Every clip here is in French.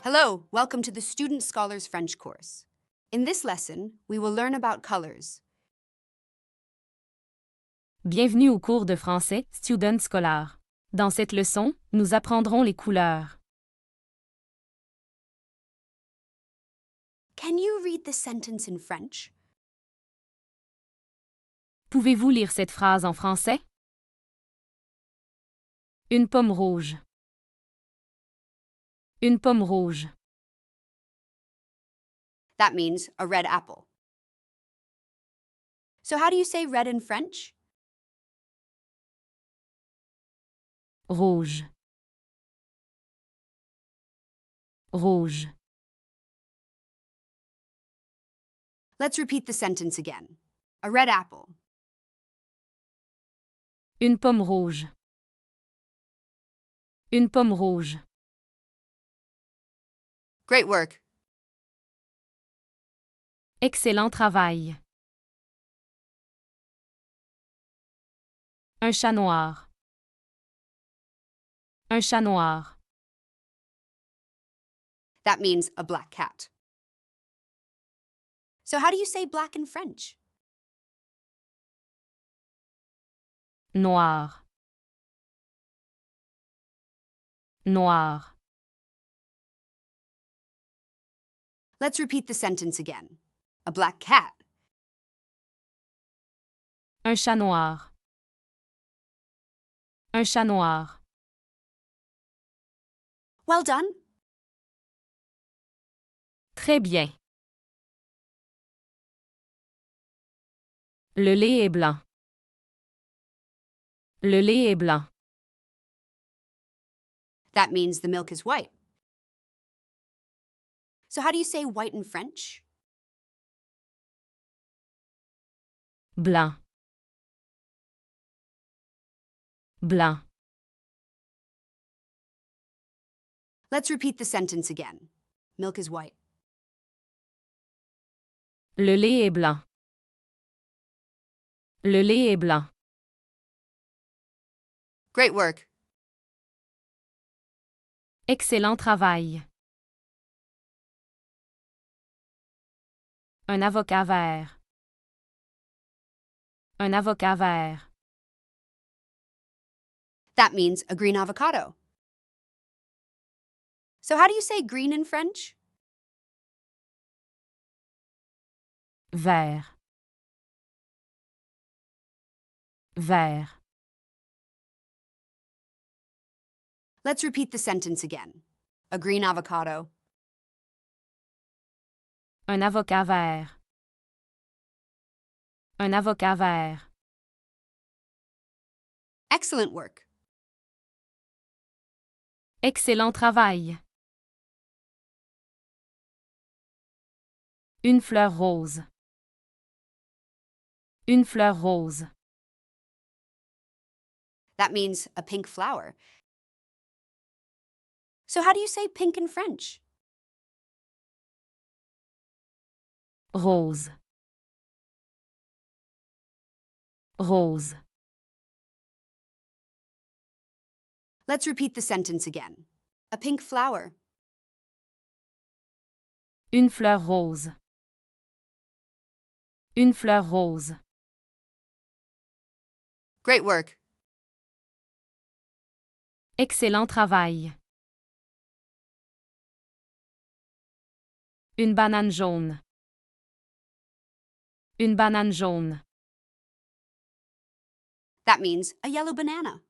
Hello, welcome to the Student Scholars French course. In this lesson, we will learn about colors. Bienvenue au cours de français StudentScholars. Dans cette leçon, nous apprendrons les couleurs. Can you read the sentence in French? Pouvez-vous lire cette phrase en français? Une pomme rouge. Une pomme rouge. That means a red apple. So how do you say red in French? Rouge. Rouge. Let's repeat the sentence again. A red apple. Une pomme rouge. Une pomme rouge. Great work. Excellent travail. Un chat noir. Un chat noir. That means a black cat. So how do you say black in French? Noir. Noir. Let's repeat the sentence again. A black cat. Un chat noir. Un chat noir. Well done. Très bien. Le lait est blanc. Le lait est blanc. That means the milk is white. So how do you say white in French? Blanc. Blanc. Let's repeat the sentence again. Milk is white. Le lait est blanc. Le lait est blanc. Great work. Excellent travail. Un avocat vert. Un avocat vert. That means a green avocado. So how do you say green in French? Vert. Vert. Let's repeat the sentence again. A green avocado. Un avocat vert. Un avocat vert. Excellent work. Excellent travail. Une fleur rose. Une fleur rose. That means a pink flower. So how do you say pink in French? Rose. Rose. Let's repeat the sentence again. A pink flower. Une fleur rose. Une fleur rose. Great work. Excellent travail. Une banane jaune. Une banane jaune. That means a yellow banana.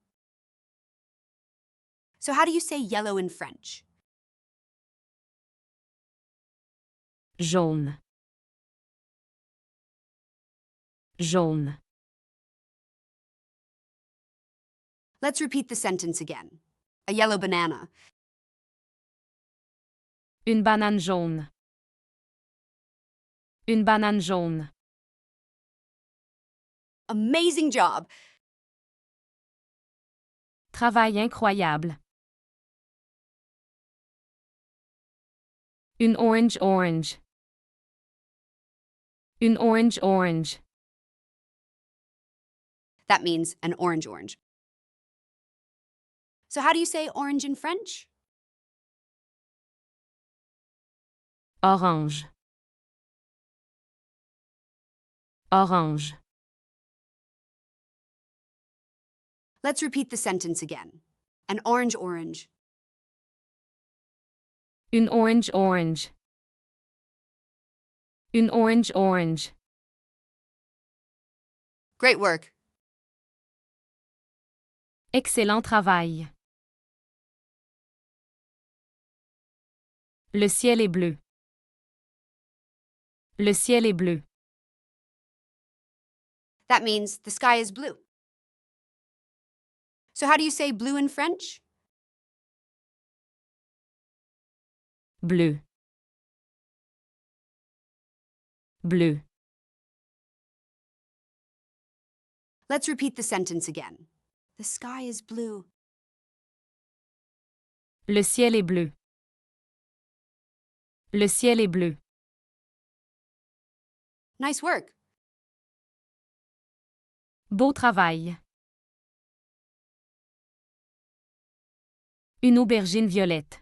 So how do you say yellow in French? Jaune. Jaune. Let's repeat the sentence again. A yellow banana. Une banane jaune. Une banane jaune. Amazing job. Travail incroyable. Une orange orange. Une orange orange. That means an orange orange. So how do you say orange in French? Orange. Orange. Let's repeat the sentence again. An orange orange. Une orange orange. Une orange orange. Great work. Excellent travail. Le ciel est bleu. Le ciel est bleu. That means the sky is blue. So how do you say blue in French? Bleu. Bleu. Let's repeat the sentence again. The sky is blue. Le ciel est bleu. Le ciel est bleu. Nice work. Beau travail. Une aubergine violette.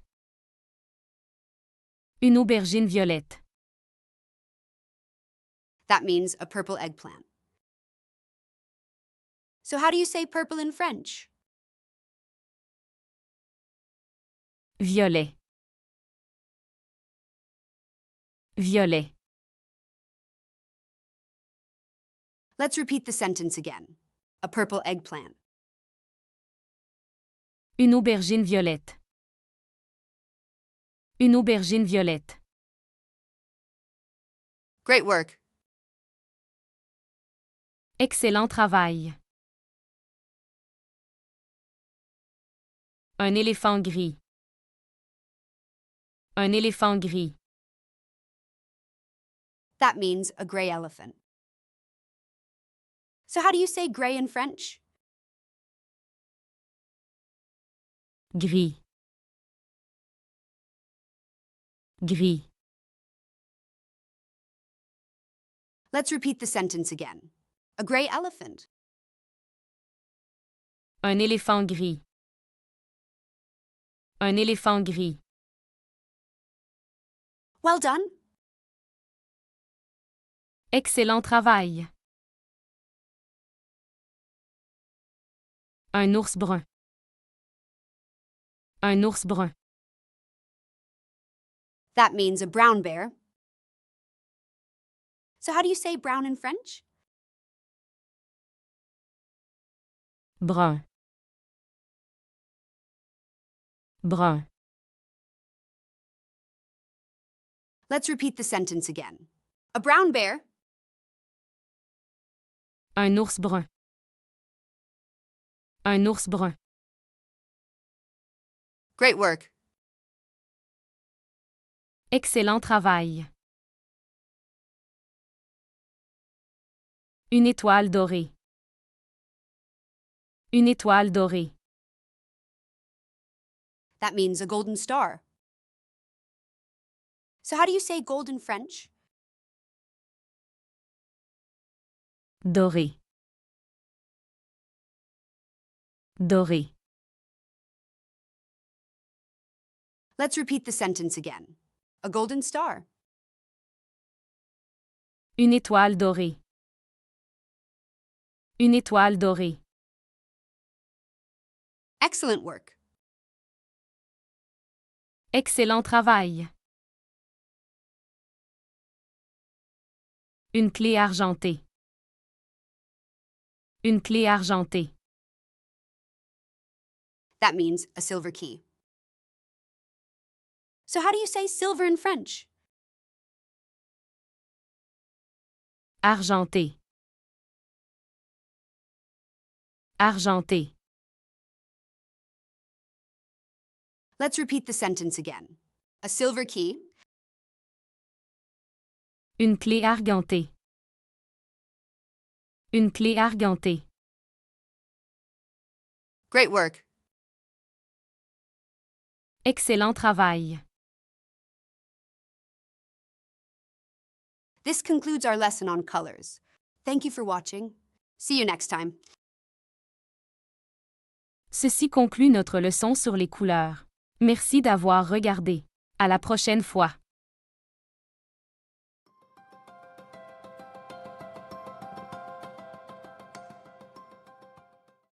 Une aubergine violette. That means a purple eggplant. So how do you say purple in French? Violet. Violet. Let's repeat the sentence again. A purple eggplant. Une aubergine violette. Une aubergine violette. Great work. Excellent travail. Un éléphant gris. Un éléphant gris. That means a gray elephant. So how do you say gray in French? Gris. Gris. Let's repeat the sentence again. A gray elephant. Un éléphant gris. Un éléphant gris. Well done. Excellent travail. Un ours brun. Un ours brun. That means a brown bear. So how do you say brown in French? Brun. Brun. Let's repeat the sentence again. A brown bear. Un ours brun. Un ours brun. Great work. Excellent travail. Une étoile dorée. Une étoile dorée. That means a golden star. So how do you say gold in French? Doré. Doré. Let's repeat the sentence again. A golden star. Une étoile dorée. Une étoile dorée. Excellent work. Excellent travail. Une clé argentée. Une clé argentée. That means a silver key. So how do you say silver in French? Argenté. Argenté. Let's repeat the sentence again. A silver key. Une clé argentée. Une clé argentée. Great work. Excellent travail. This concludes our lesson on colors. Thank you for watching. See you next time. Ceci conclut notre leçon sur les couleurs. Merci d'avoir regardé. À la prochaine fois.